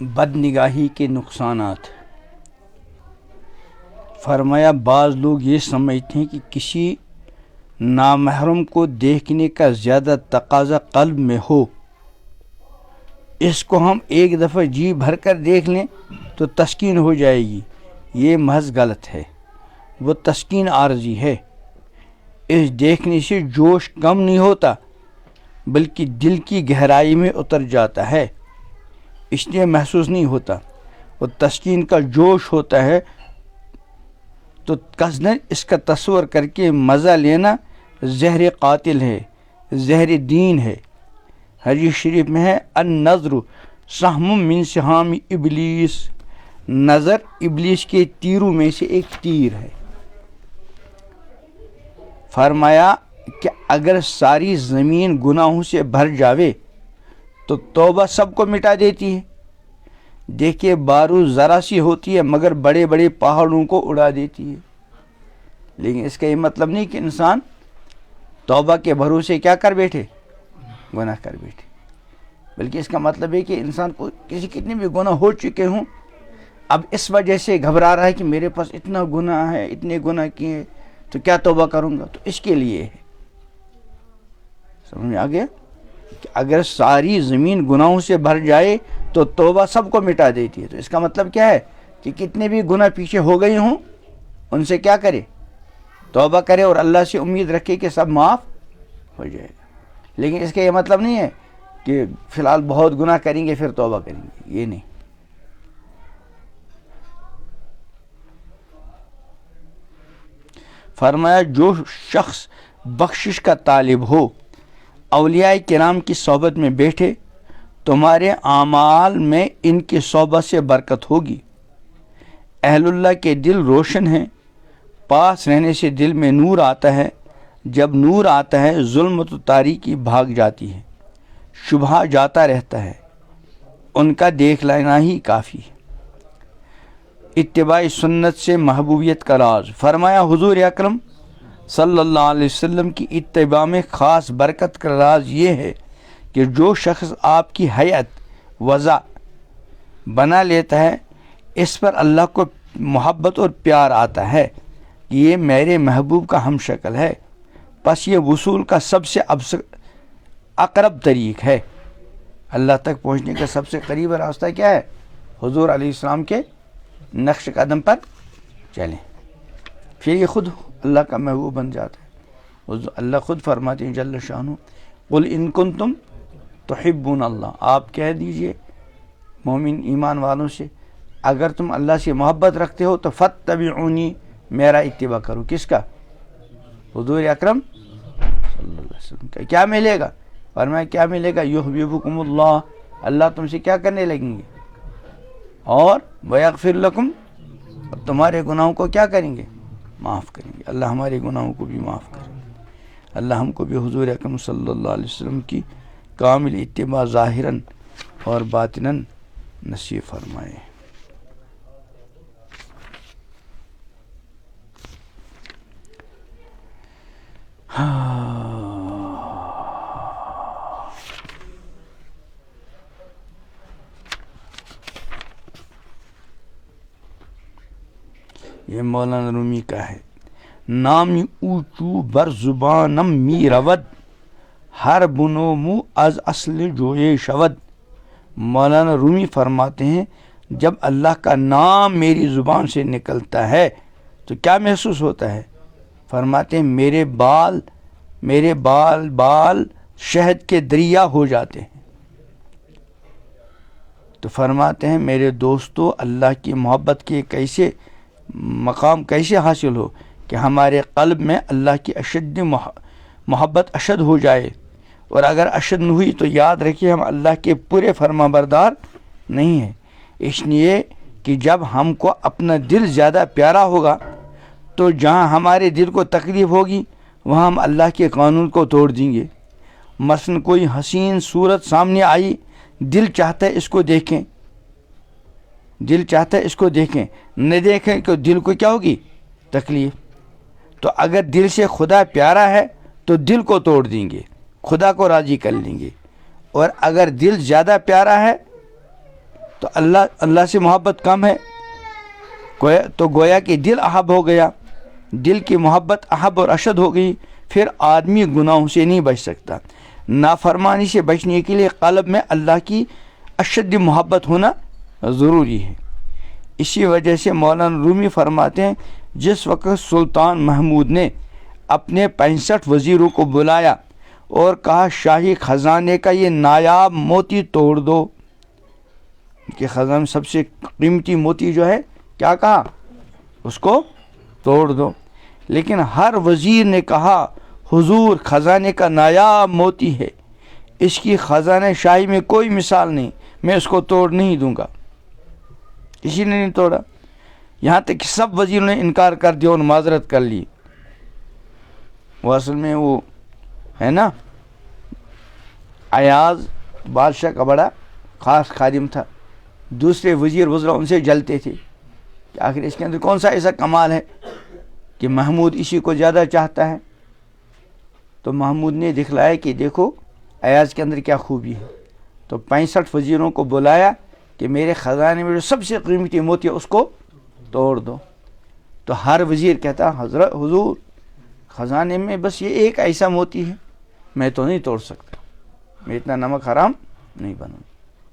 بد نگاہی کے نقصانات۔ فرمایا بعض لوگ یہ سمجھتے ہیں کہ کسی نامحرم کو دیکھنے کا زیادہ تقاضا قلب میں ہو، اس کو ہم ایک دفعہ جی بھر کر دیکھ لیں تو تسکین ہو جائے گی۔ یہ محض غلط ہے، وہ تسکین عارضی ہے۔ اس دیکھنے سے جوش کم نہیں ہوتا بلکہ دل کی گہرائی میں اتر جاتا ہے، اس لیے محسوس نہیں ہوتا۔ اور تسکین کا جوش ہوتا ہے تو قصداً اس کا تصور کر کے مزہ لینا زہر قاتل ہے، زہر دین ہے۔ حدیث شریف میں ہے النظر سہم من سہام ابلیس، نظر ابلیس کے تیروں میں سے ایک تیر ہے۔ فرمایا کہ اگر ساری زمین گناہوں سے بھر جاوے تو توبہ سب کو مٹا دیتی ہے۔ دیکھیے بارود ذرا سی ہوتی ہے مگر بڑے بڑے پہاڑوں کو اڑا دیتی ہے۔ لیکن اس کا یہ مطلب نہیں کہ انسان توبہ کے بھروسے کیا کر بیٹھے، گناہ کر بیٹھے، بلکہ اس کا مطلب ہے کہ انسان کو کتنے بھی گناہ ہو چکے ہوں، اب اس وجہ سے گھبرا رہا ہے کہ میرے پاس اتنا گناہ ہے، اتنے گناہ کیے تو کیا توبہ کروں گا، تو اس کے لیے ہے۔ سمجھ میں آ گیا کہ اگر ساری زمین گناہوں سے بھر جائے تو توبہ سب کو مٹا دیتی ہے۔ تو اس کا مطلب کیا ہے کہ کتنے بھی گناہ پیچھے ہو گئے ہوں ان سے کیا کرے، توبہ کرے اور اللہ سے امید رکھے کہ سب معاف ہو جائے گا۔ لیکن اس کا یہ مطلب نہیں ہے کہ فی الحال بہت گناہ کریں گے پھر توبہ کریں گے، یہ نہیں۔ فرمایا جو شخص بخشش کا طالب ہو، اولیاء کرام کی صحبت میں بیٹھے، تمہارے اعمال میں ان کی صحبت سے برکت ہوگی۔ اہل اللہ کے دل روشن ہیں، پاس رہنے سے دل میں نور آتا ہے، جب نور آتا ہے ظلمت و تاریکی بھاگ جاتی ہے، شبہ جاتا رہتا ہے، ان کا دیکھ لینا ہی کافی ہے۔ اتباع سنت سے محبوبیت کا راز۔ فرمایا حضور اکرم صلی اللہ علیہ وسلم کی اتباع میں خاص برکت کا راز یہ ہے کہ جو شخص آپ کی ہیئت وضع بنا لیتا ہے، اس پر اللہ کو محبت اور پیار آتا ہے کہ یہ میرے محبوب کا ہم شکل ہے، پس یہ وصول کا سب سے اقرب طریق ہے۔ اللہ تک پہنچنے کا سب سے قریب راستہ کیا ہے؟ حضور علیہ السلام کے نقش قدم پر چلیں، پھر یہ خود اللہ کا محبوب بن جاتا ہے۔ اللہ خود فرماتے ہیں جل شانہ قل ان کنتم تحبون اللہ، آپ کہہ دیجئے مومن ایمان والوں سے اگر تم اللہ سے محبت رکھتے ہو تو فاتبعونی، میرا اتباع کرو۔ کس کا؟ حضور اکرم صلی اللہ علیہ وسلم کا۔ کیا ملے گا؟ فرمایا کیا ملے گا؟ یحببکم اللہ، اللہ تم سے کیا کرنے لگیں گے، اور ویغفر لکم، تمہارے گناہوں کو کیا کریں گے، معاف کریں گے۔ اللہ ہمارے گناہوں کو بھی معاف کریں گے۔ اللہ ہم کو بھی حضور اکرم صلی اللہ علیہ وسلم کی کامل اتباع ظاہراً اور باطناً نصیب فرمائے۔ یہ مولانا رومی کا ہے۔ نامی اوچو بر زبانم می رود، ہر بنو مو از اصل جوئے شود۔ مولانا رومی فرماتے ہیں جب اللہ کا نام میری زبان سے نکلتا ہے تو کیا محسوس ہوتا ہے؟ فرماتے ہیں میرے بال شہد کے دریا ہو جاتے ہیں۔ تو فرماتے ہیں میرے دوستو، اللہ کی محبت کے کیسے مقام کیسے حاصل ہو کہ ہمارے قلب میں اللہ کی اشد محبت اشد ہو جائے، اور اگر اشد نہ ہوئی تو یاد رکھیے ہم اللہ کے پورے فرما بردار نہیں ہیں۔ اس لیے کہ جب ہم کو اپنا دل زیادہ پیارا ہوگا تو جہاں ہمارے دل کو تکلیف ہوگی وہاں ہم اللہ کے قانون کو توڑ دیں گے۔ مثلا کوئی حسین صورت سامنے آئی، دل چاہتا ہے اس کو دیکھیں، نہ دیکھیں کہ دل کو کیا ہوگی، تکلیف۔ تو اگر دل سے خدا پیارا ہے تو دل کو توڑ دیں گے، خدا کو راضی کر لیں گے، اور اگر دل زیادہ پیارا ہے تو اللہ سے محبت کم ہے تو گویا کہ دل احب ہو گیا، دل کی محبت احب اور اشد ہو گئی، پھر آدمی گناہوں سے نہیں بچ سکتا۔ نافرمانی سے بچنے کے لیے قلب میں اللہ کی اشد محبت ہونا ضروری ہے۔ اسی وجہ سے مولانا رومی فرماتے ہیں جس وقت سلطان محمود نے اپنے 65 وزیروں کو بلایا اور کہا شاہی خزانے کا یہ نایاب موتی توڑ دو، کہ خزانے سب سے قیمتی موتی جو ہے کیا کہا، اس کو توڑ دو، لیکن ہر وزیر نے کہا حضور خزانے کا نایاب موتی ہے، اس کی خزانہ شاہی میں کوئی مثال نہیں، میں اس کو توڑ نہیں دوں گا۔ کسی نے نہیں توڑا، یہاں تک کہ سب وزیروں نے انکار کر دیا اور معذرت کر لی۔ وہ اصل میں وہ ہے نا ایاز بادشاہ کا بڑا خاص خادم تھا، دوسرے وزیر وزراء ان سے جلتے تھے کہ آخر اس کے اندر کون سا ایسا کمال ہے کہ محمود اسی کو زیادہ چاہتا ہے۔ تو محمود نے دکھلایا کہ دیکھو ایاز کے اندر کیا خوبی ہے، تو 65 وزیروں کو بلایا کہ میرے خزانے میں جو سب سے قیمتی موتی ہے اس کو توڑ دو۔ تو ہر وزیر کہتا حضرت حضور خزانے میں بس یہ ایک ایسا موتی ہے، میں تو نہیں توڑ سکتا، میں اتنا نمک حرام نہیں بنوں۔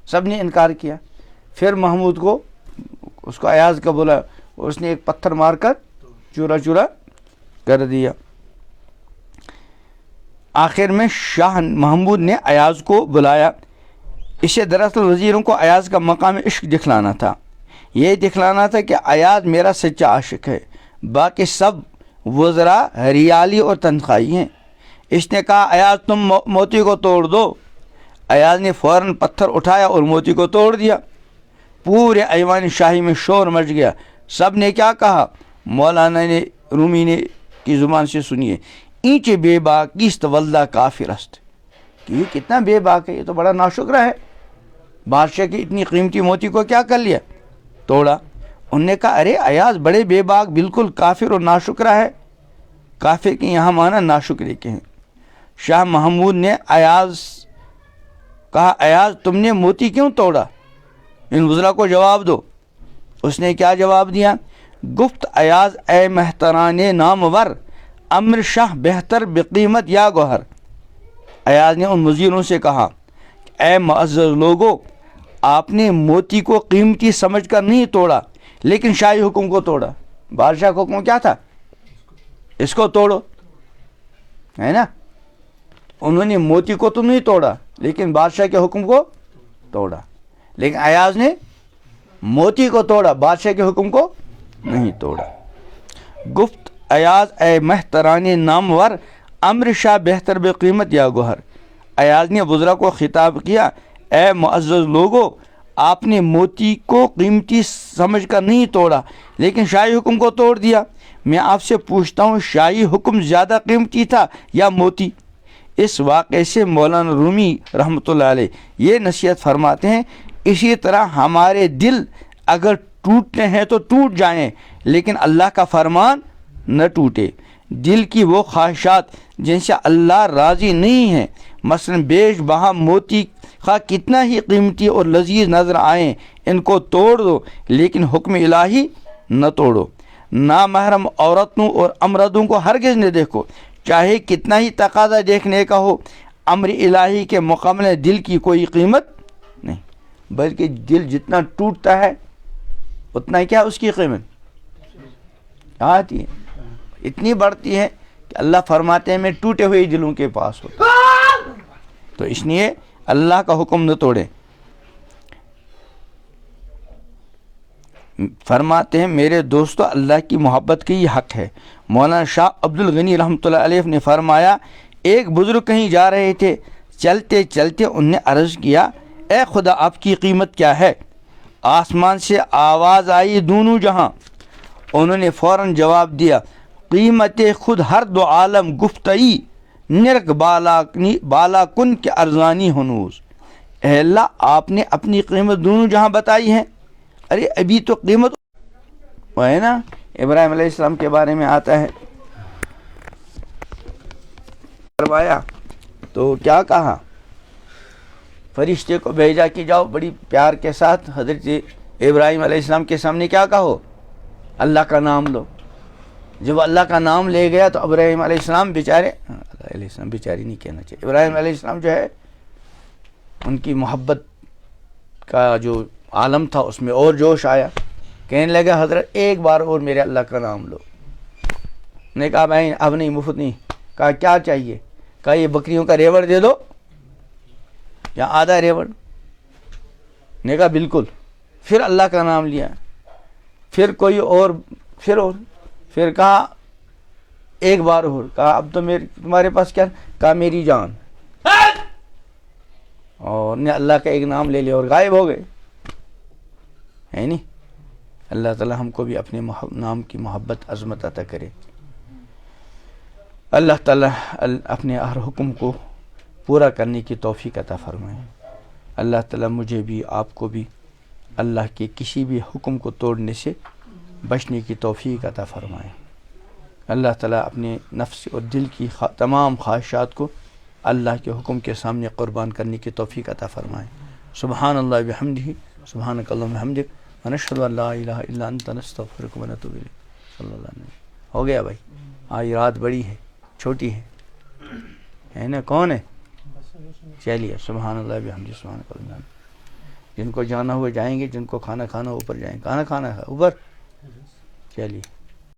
سب نے انکار کیا۔ پھر محمود کو اس کو ایاز کا بولا، اس نے ایک پتھر مار کر چورا چورا کر دیا۔ آخر میں شاہ محمود نے ایاز کو بلایا۔ اسے دراصل وزیروں کو ایاز کا مقام عشق دکھلانا تھا، یہ دکھلانا تھا کہ ایاز میرا سچا عاشق ہے، باقی سب وزراء ریالی اور تنخواہی ہیں۔ اس نے کہا ایاز تم موتی کو توڑ دو۔ ایاز نے فوراً پتھر اٹھایا اور موتی کو توڑ دیا۔ پورے ایوان شاہی میں شور مچ گیا۔ سب نے کیا کہا؟ مولانا نے رومی نے کی زبان سے سنیے، اینچ بے باکیست واللہ کافر است، کہ یہ کتنا بے باک ہے، یہ تو بڑا ناشکرا ہے، بادشاہ کی اتنی قیمتی موتی کو کیا کر لیا؟ توڑا۔ انہوں نے کہا ارے ایاز بڑے بے باک، بالکل کافر اور ناشکرا ہے۔ کافر کے یہاں معنی ناشکرے کے ہیں۔ شاہ محمود نے کہا ایاز تم نے موتی کیوں توڑا؟ ان وزراء کو جواب دو۔ اس نے کیا جواب دیا؟ گفت ایاز اے محتران نامور، امر شاہ بہتر بقیمت یا گوہر۔ ایاز نے ان وزیروں سے کہا اے معزز لوگو، آپ نے موتی کو قیمتی سمجھ کر نہیں توڑا لیکن شاہی حکم کو توڑا۔ بادشاہ کا حکم کیا تھا؟ اس کو توڑو، ہے نا؟ انہوں نے موتی کو تو نہیں توڑا لیکن بادشاہ کے حکم کو توڑا، لیکن ایاز نے موتی کو توڑا، بادشاہ کے حکم کو نہیں توڑا۔ گفت ایاز اے محتران نامور، امر شاہ بہتر بقیمت یا گوہر۔ ایاز نے وزراء کو خطاب کیا اے معزز لوگو، آپ نے موتی کو قیمتی سمجھ کر نہیں توڑا لیکن شاہی حکم کو توڑ دیا۔ میں آپ سے پوچھتا ہوں شاہی حکم زیادہ قیمتی تھا یا موتی؟ اس واقعے سے مولانا رومی رحمۃ اللہ علیہ یہ نصیحت فرماتے ہیں اسی طرح ہمارے دل اگر ٹوٹتے ہیں تو ٹوٹ جائیں لیکن اللہ کا فرمان نہ ٹوٹے۔ دل کی وہ خواہشات جن سے اللہ راضی نہیں ہیں، مثلا بیش بہا موتی خواہ کتنا ہی قیمتی اور لذیذ نظر آئیں، ان کو توڑ دو لیکن حکم الہی نہ توڑو۔ نامحرم عورتوں اور امردوں کو ہرگز نہ دیکھو، چاہے کتنا ہی تقاضا دیکھنے کا ہو، امر الہی کے مقابلے دل کی کوئی قیمت نہیں، بلکہ دل جتنا ٹوٹتا ہے اتنا کیا اس کی قیمت آتی ہے، اتنی بڑھتی ہے کہ اللہ فرماتے ہیں میں ٹوٹے ہوئے دلوں کے پاس ہوتا۔ تو اس لیے اللہ کا حکم نہ توڑے۔ فرماتے ہیں میرے دوستو اللہ کی محبت کی یہ حق ہے۔ مولانا شاہ عبد الغنی رحمۃ اللہ علیہ نے فرمایا ایک بزرگ کہیں جا رہے تھے، چلتے چلتے ان نے عرض کیا اے خدا آپ کی قیمت کیا ہے؟ آسمان سے آواز آئی دونوں جہاں۔ انہوں نے فوراً جواب دیا قیمت خود ہر دو عالم گفتئی، نرک بالا کن کے ارزانی ہنوز۔ اے اللہ آپ نے اپنی قیمت دونوں جہاں بتائی ہے، ارے ابھی تو قیمت وہ ہے نا ابراہیم علیہ السلام کے بارے میں آتا ہے، فرمایا تو کیا کہا فرشتے کو بھیجا کہ جاؤ بڑی پیار کے ساتھ حضرت ابراہیم علیہ السلام کے سامنے کیا کہو؟ اللہ کا نام لو۔ جب اللہ کا نام لے گیا تو ابراہیم علیہ السلام بیچارے، علیہ السلام بیچاری نہیں کہنا چاہیے، ابراہیم علیہ السلام جو ہے ان کی محبت کا جو عالم تھا اس میں اور جوش آیا، کہنے لگا حضرت ایک بار اور میرے اللہ کا نام لو۔ نے کہا بھائی اب نہیں، مفت نہیں۔ کہا کیا چاہیے؟ کہا یہ بکریوں کا ریوڑ دے دو یا آدھا ریوڑ۔ نے کہا بالکل۔ پھر اللہ کا نام لیا، پھر کوئی اور، پھر کہا ایک بار اور۔ کہا اب تو تمہارے پاس کیا؟ کہا میری جان۔ اور نے اللہ کا ایک نام لے لیا اور غائب ہو گئے، ہے نہیں؟ اللہ تعالی ہم کو بھی اپنے نام کی محبت عظمت عطا کرے۔ اللہ تعالی اپنے ہر حکم کو پورا کرنے کی توفیق عطا فرمائے۔ اللہ تعالی مجھے بھی آپ کو بھی اللہ کے کسی بھی حکم کو توڑنے سے بچنے کی توفیق عطا فرمائے۔ اللہ تعالی اپنے نفس اور دل کی تمام خواہشات کو اللہ کے حکم کے سامنے قربان کرنے کی توفیق عطا فرمائے۔ سبحان اللہ بحمدہ، سبحانک اللہم وبحمدک، ونشہد ان لا الہ الا انت نستغفرک ونتوب الیک۔ صلی اللہ علیہ وسلم۔ ہو گیا بھائی، آج رات بڑی ہے، چھوٹی ہے نا؟ کون ہے؟ چلیے سبحان اللہ بحمدہ، سبحانک اللہم وبحمدک۔ جن کو جانا ہوا جائیں گے، جن کو کھانا کھانا اوپر جائیں گے۔ کھانا کھانا ہے اوپر، چلیے۔